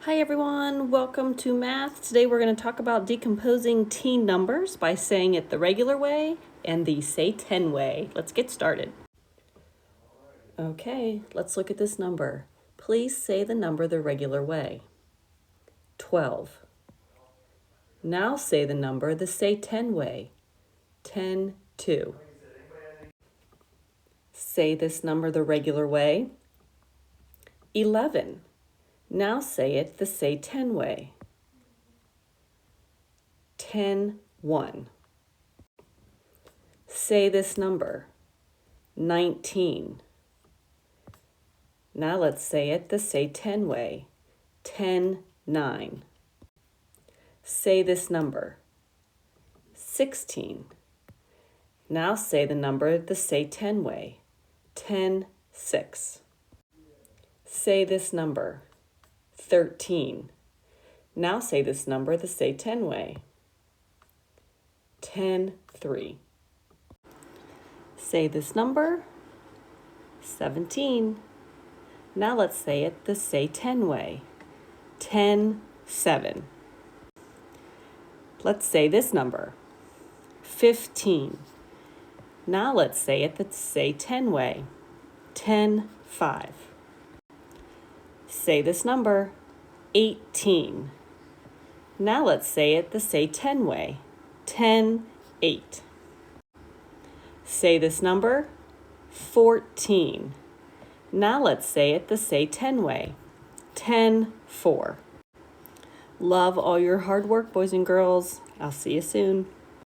Hi everyone, welcome to math. Today we're going to talk about decomposing teen numbers by saying it the regular way and the say 10 way. Let's get started. Okay, let's look at this number. Please say the number the regular way. 12. Now say the number the say 10 way. 10, 2. Say this number the regular way. 11. Now say it the say 10 way. 10, 1. Say this number. 19. Now let's say it the say 10 way. 10, 9. Say this number. 16. Now say the number the say 10 way. 10, 6. Say this number. 13. Now say this number the say 10 way. 10, 3. Say this number. 17. Now let's say it the say 10 way. 10, 7. Let's say this number. 15. Now let's say it the say 10 way. 10, 5. Say this number. 18. Now let's say it the say 10 way. 10, 8. Say this number. 14. Now let's say it the say 10 way. 10, 4. Love all your hard work, boys and girls. I'll see you soon.